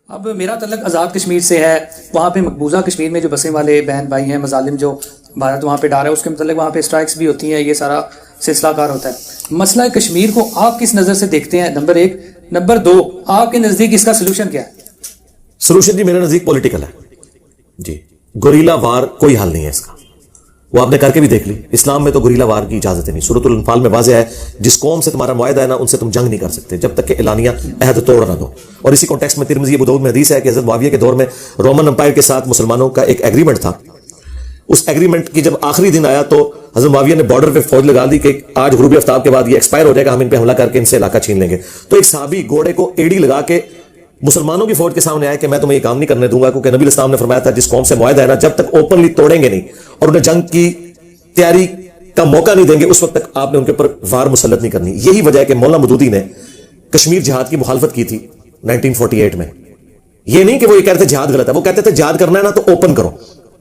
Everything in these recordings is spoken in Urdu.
اب میرا تعلق آزاد کشمیر سے ہے. وہاں پہ مقبوضہ کشمیر میں جو بسیں والے بہن بھائی ہیں، مظالم جو بھارت وہاں پہ ڈال رہا ہے، اس کے متعلق وہاں پہ اسٹرائکس بھی ہوتی ہیں، یہ سارا سلسلہ کار ہوتا ہے. مسئلہ کشمیر کو آپ کس نظر سے دیکھتے ہیں؟ نمبر 1. نمبر 2، آپ کے نزدیک اس کا سلوشن کیا ہے؟ سلوشن جی میرے نزدیک پولیٹیکل ہے جی. گوریلا وار کوئی حل نہیں ہے اس کا. وہ آپ نے کر کے بھی دیکھ لی. اسلام میں تو گوریلا وار کی اجازت نہیں. سورۃ الانفال میں واضح ہے، جس قوم سے تمہارا معاہدہ ہے نا، ان سے تم جنگ نہیں کر سکتے جب تک کہ اعلانیہ عہد توڑ نہ دو. اور اسی کانٹیکسٹ میں ترمذی ابو داؤد میں حدیث ہے کہ حضرت معاویہ کے دور میں رومن امپائر کے ساتھ مسلمانوں کا ایک ایگریمنٹ تھا. اس ایگریمنٹ کی جب آخری دن آیا تو حضرت معاویہ نے بارڈر پہ فوج لگا دی کہ آج غروب آفتاب کے بعد یہ ایکسپائر ہو جائے گا، ہم ان پہ حملہ کر کے ان سے علاقہ چھین لیں گے. تو ایک صحابی گھوڑے کو ایڑی لگا کے مسلمانوں کی فوج کے سامنے آیا کہ میں تمہیں یہ کام نہیں کرنے دوں گا، کیونکہ نبی اسلام نے فرمایا تھا جس قوم سے معاہدہ ہے نا، جب تک اوپنلی توڑیں گے نہیں اور انہیں جنگ کی تیاری کا موقع نہیں دیں گے، اس وقت تک آپ نے ان کے اوپر وار مسلط نہیں کرنی. یہی وجہ ہے کہ مولانا مودودی نے کشمیر جہاد کی مخالفت کی تھی 1948 میں. یہ نہیں کہ وہ یہ کہتے تھے جہاد غلط ہے، وہ کہتے تھے جہاد کرنا ہے نا تو اوپن کرو.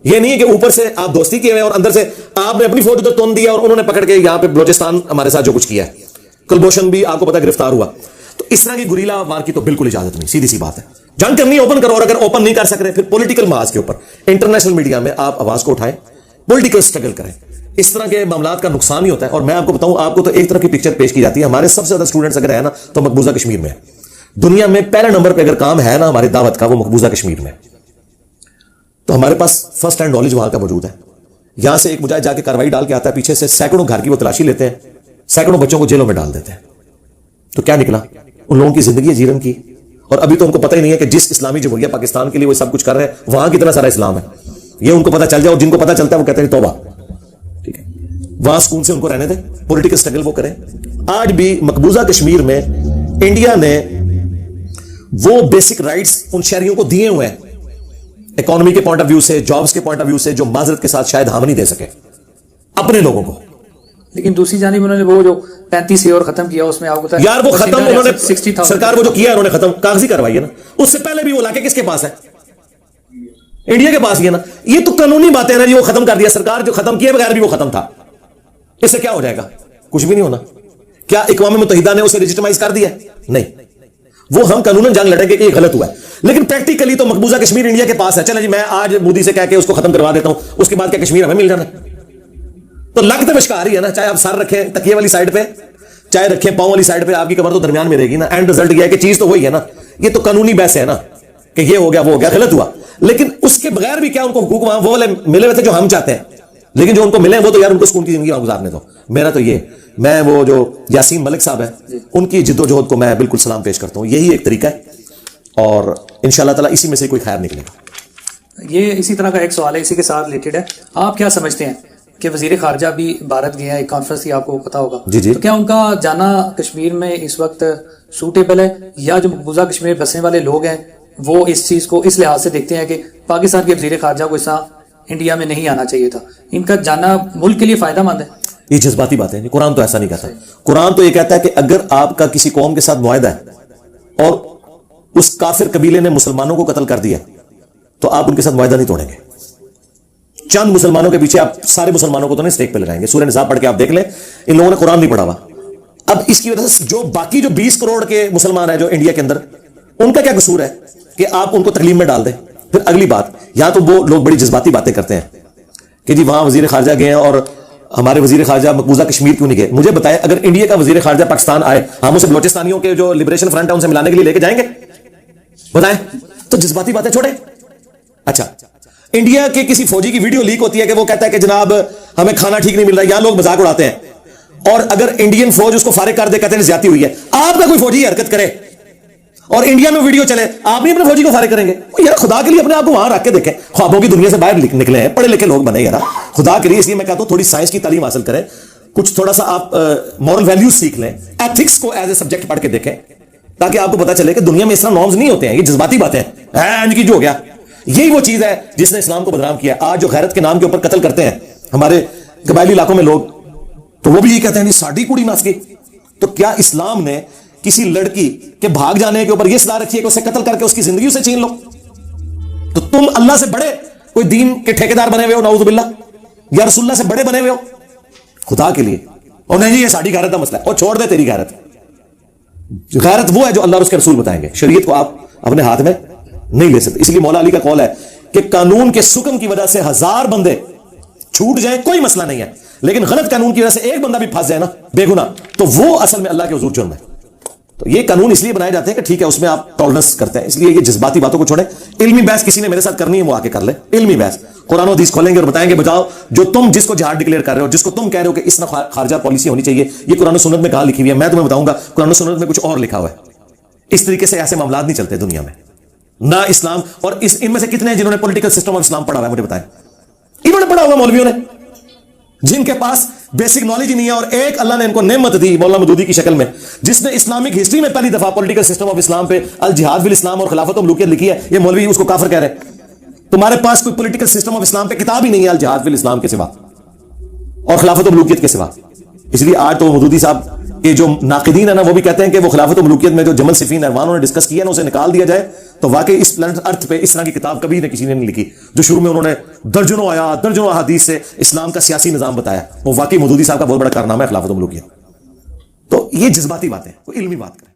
یہ نہیں ہے کہ اوپر سے آپ دوستی کیے ہوئے اور اندر سے آپ نے اپنی فوج ادھر تون دیا اور انہوں نے پکڑ کے یہاں پہ بلوچستان ہمارے ساتھ جو کچھ کیا ہے. کلبھوشن بھی آپ کو پتا گرفتار ہوا. تو اس طرح کی گوریلا وار کی تو بالکل اجازت نہیں. سیدھی سی بات ہے، جنگ کرنی اوپن کرو، اور اگر اوپن نہیں کر سک رہے پھر پولیٹیکل محاذ کے اوپر انٹرنیشنل میڈیا میں آپ آواز کو اٹھائیں، پولیٹیکل سٹرگل کریں. اس طرح کے معاملات کا نقصان ہی ہوتا ہے. اور میں آپ کو بتاؤں، آپ کو تو ایک طرح کی پکچر پیش کی جاتی ہے. ہمارے سب سے زیادہ اسٹوڈنٹس اگر ہے نا تو مقبوضہ کشمیر میں ہے. دنیا میں پہلے نمبر پہ اگر کام ہے نا ہماری دعوت کا، وہ مقبوضہ کشمیر میں. تو ہمارے پاس فرسٹ ہینڈ نالج وہاں کا موجود ہے. یہاں سے ایک مجاہد جا کے کاروائی ڈال کے آتا ہے، پیچھے سے سینکڑوں گھر کی وہ تلاشی لیتے ہیں، سینکڑوں بچوں کو جیلوں میں ڈال دیتے ہیں. تو کیا نکلا؟ ان لوگوں کی زندگی ہے جیرن کی. اور ابھی تو ان کو پتہ ہی نہیں ہے کہ جس اسلامی جمہوریہ پاکستان کے لیے وہ سب کچھ کر رہے ہیں وہاں کتنا سارا اسلام ہے. یہ ان کو پتہ چل جائے، اور جن کو پتہ چلتا ہے وہ کہتے ہیں توبہ. ٹھیک ہے، وہاں سکون سے ان کو رہنے دیں، پولیٹیکل سٹرگل وہ کریں. آج بھی مقبوضہ کشمیر میں انڈیا نے وہ بیسک رائٹس ان شہریوں کو دیے ہوئے ہیں، اکانومی کے پوائنٹ آف ویو سے، جابز کے پوائنٹ آف ویو سے، جو معذرت کے ساتھ شاید ہم نہیں دے سکے اپنے لوگوں کو. لیکن دوسری جانب انہوں نے وہ جو 35 ایئر ختم کیا، اس میں آپ کو یار وہ ختم انہوں نے 60,000 سرکار وہ جو کیا انہوں نے ختم کاغذی کاروائی ہے نا. اس سے پہلے بھی وہ علاقے کس کے پاس ہے؟ انڈیا کے پاس ہی ہے نا. یہ تو قانونی باتیں نا جی، وہ ختم کر دیا سرکار، جو ختم کیے بغیر بھی وہ ختم تھا. اس سے کیا ہو جائے گا؟ کچھ بھی نہیں ہونا. کیا اقوام متحدہ نے اسے لیجیٹمائز کر دیا؟ نہیں. وہ ہم قانوناً جنگ لڑیں گے کہ یہ غلط ہوا ہے، لیکن پریکٹیکلی تو مقبوضہ کشمیر انڈیا کے پاس ہے. چلے جی میں آج مودی سے کہہ کے اس کو ختم کروا دیتا ہوں، اس کے بعد کیا کشمیر ہمیں مل جانا ہے؟ تو لگتے مشکار ہی ہے نا. چاہے آپ سر رکھیں تکیے والی سائڈ پہ، چاہے رکھیں پاؤں والی سائڈ پہ، آپ کی کمر تو درمیان میں رہے گی نا. اینڈ رزلٹ یہ ہے کہ چیز تو وہی ہے نا. یہ تو قانونی بحث ہے نا کہ یہ ہو گیا وہ ہو گیا، غلط ہوا. لیکن اس کے بغیر بھی کیا ان کو حقوق وہاں وہ والے ملے ہوئے تھے جو ہم چاہتے ہیں، لیکن جو ان کو ملے ہیں وہ تو یار ان کو سکون کی زندگی گزارنے دو. میرا تو یہ، میں وہ جو یاسین ملک صاحب ہیں ان کی جد و جہد کو میں بالکل سلام پیش کرتا ہوں. یہی ایک طریقہ ہے اور انشاءاللہ تعالیٰ اسی میں سے کوئی خیر نکلے گا. یہ اسی طرح کا ایک سوال ہے، اسی کے ساتھ ریلیٹڈ ہے. آپ کیا سمجھتے ہیں کہ وزیر خارجہ بھی بھارت گئے ہیں، ایک کانفرنس کی آپ کو پتا ہوگا، جی تو کیا ان کا جانا کشمیر میں اس وقت سوٹیبل ہے، یا جو مقبوضہ کشمیر بسنے والے لوگ ہیں وہ اس چیز کو اس لحاظ سے دیکھتے ہیں کہ پاکستان کے وزیر خارجہ کو اس طرح انڈیا میں نہیں آنا چاہیے تھا؟ ان کا جانا ملک کے لیے فائدہ مند ہے؟ یہ جذباتی باتیں، قرآن تو ایسا نہیں کہتا. قرآن تو یہ کہتا ہے کہ اگر آپ کا کسی قوم کے ساتھ معاہدہ ہے اور اس کافر قبیلے نے مسلمانوں کو قتل کر دیا تو آپ ان کے ساتھ معاہدہ نہیں توڑیں گے. چند مسلمانوں کے پیچھے آپ سارے مسلمانوں کو تو نہیں اسٹیک پہ لگائیں گے. سورہ نساء پڑھ کے آپ دیکھ لیں، ان لوگوں نے قرآن نہیں پڑھا ہوا. اب اس کی وجہ سے جو باقی جو 20 کروڑ کے مسلمان ہیں جو انڈیا کے اندر، ان کا کیا قصور ہے کہ آپ ان کو تکلیف میں ڈال دیں؟ پھر اگلی بات، یہاں تو وہ لوگ بڑی جذباتی باتیں کرتے ہیں کہ جی وہاں وزیر خارجہ گئے ہیں اور ہمارے وزیر خارجہ مقبوضہ کشمیر کیوں نہیں گئے. مجھے بتائیں اگر انڈیا کا وزیر خارجہ پاکستان آئے، ہم اسے بلوچستانیوں کے جو لبریشن فرنٹ ہے ان سے ملانے کے لیے لے کے جائیں گے؟ بتائیں. تو جذباتی باتیں چھوڑیں. اچھا، انڈیا کے کسی فوجی کی ویڈیو لیک ہوتی ہے کہ وہ کہتا ہے کہ جناب ہمیں کھانا ٹھیک نہیں مل رہا، یہاں لوگ مذاق اڑاتے ہیں، اور اگر انڈین فوج اس کو فارغ کر دے کہتے ہیں زیادتی ہوئی ہے. آپ کا کوئی فوجی حرکت کرے اور انڈیا میں ویڈیو چلے، آپ نہیں اپنے فوجی کو فارغ کریں گے؟ یار خدا کے لیے اپنے آپ کو وہاں رکھ کے دیکھیں. خوابوں کی دنیا سے باہر نکلے ہیں، پڑھے لکھے لوگ بنے یار خدا کے لیے. اس لیے میں کہتا ہوں تھوڑی سائنس کی تعلیم حاصل کریں، کچھ تھوڑا سا آپ مورل ویلیوز سیکھ لیں، ایتھکس کو ایز اے سبجیکٹ پڑھ کے دیکھیں، تاکہ آپ کو پتا چلے کہ دنیا میں اس طرح نارمز نہیں ہوتے ہیں. یہ جذباتی باتیں ہیں کی جو ہو گیا، یہی وہ چیز ہے جس نے اسلام کو بدنام کیا. آج جو غیرت کے نام کے اوپر قتل کرتے ہیں ہمارے قبائلی علاقوں میں لوگ، تو وہ بھی یہ کہتے ہیں ساڑی کوڑی ناس کی. تو کیا اسلام نے کسی لڑکی کے بھاگ جانے کے اوپر یہ صلاح رکھی ہے کہ اسے قتل کر کے اس کی زندگی اسے چھین لو؟ تو تم اللہ سے بڑے کوئی دین کے ٹھیکیدار بنے ہوئے ہو نعوذ باللہ، یا رسول اللہ سے بڑے بنے ہوئے ہو خدا کے لیے. اور نہیں جی یہ ساڑی غیرت کا مسئلہ ہے، اور چھوڑ دے تیری غیرت. غیرت وہ ہے جو اللہ اور اس کے رسول بتائیں گے. شریعت کو آپ اپنے ہاتھ میں نہیں لے سکتے. اس لیے مولا علی کا قول ہے کہ قانون کے سکم کی وجہ سے 1000 بندے چھوٹ جائیں کوئی مسئلہ نہیں ہے, لیکن غلط قانون کی وجہ سے ایک بندہ بھی پھنس جائے نا بے گناہ, تو وہ اصل میں اللہ کے حضور جرم ہے. تو یہ قانون اس لیے بنائے جاتے ہیں کہ ٹھیک ہے اس میں آپ ٹالرنس کرتے ہیں, اس لیے یہ جذباتی باتوں کو چھوڑیں. علمی بحث کسی نے میرے ساتھ کرنی ہے وہ آ کے کر لے, علمی بحث قرآن و حدیث کھولیں گے اور بتائیں گے بتاؤ جو تم جس کو جہاد ڈکلیئر کر رہے ہو, جس کو تم کہہ رہے ہو کہ اس میں خارجہ پالیسی ہونی چاہیے, یہ قرآن و سنت میں کہاں لکھی ہوئی ہے؟ میں تمہیں بتاؤں گا قرآن و سنت میں کچھ اور لکھا ہوا ہے. اس طریقے سے ایسے معاملات نہیں چلتے دنیا میں نہ اسلام. اور ان میں سے کتنے ہیں جنہوں نے پولیٹیکل سسٹم آف اسلام پڑھا ہوا ہے؟ مجھے بتائیں. انہوں نے پڑھا ہوگا مولویوں نے, جن کے پاس بیسک نالج ہی نہیں ہے. اور ایک اللہ نے ان کو نعمت دی مولانا مودودی کی شکل میں, جس نے اسلامک ہسٹری میں پہلی دفعہ پولیٹیکل سسٹم آف اسلام پہ الجہاد فی الاسلام اور خلافت و ملوکیت لکھی ہے. یہ مولوی اس کو کافر کہہ رہے ہیں. تمہارے پاس کوئی پولیٹیکل سسٹم آف اسلام پہ کتاب ہی نہیں ہے الجہاد فی الاسلام کے سوا اور خلافت و ملوکیت کے سوا. اس لیے آج تو مودودی صاحب کے جو ناقدین ہیں نا وہ بھی کہتے ہیں کہ وہ خلافت و ملوکیت میں جو جمل صفین احوان نے ڈسکس کیا نا اسے نکال دیا جائے تو واقعی اس پلانٹ ارتھ پہ اس طرح کی کتاب کبھی کسی نے نہیں لکھی جو شروع میں انہوں نے درجنوں آیات درجنوں احادیث سے اسلام کا سیاسی نظام بتایا. وہ واقعی مودودی صاحب کا بہت بڑا کارنامہ ہے خلافت و ملوکیت. تو یہ جذباتی باتیں, کوئی علمی بات کریں.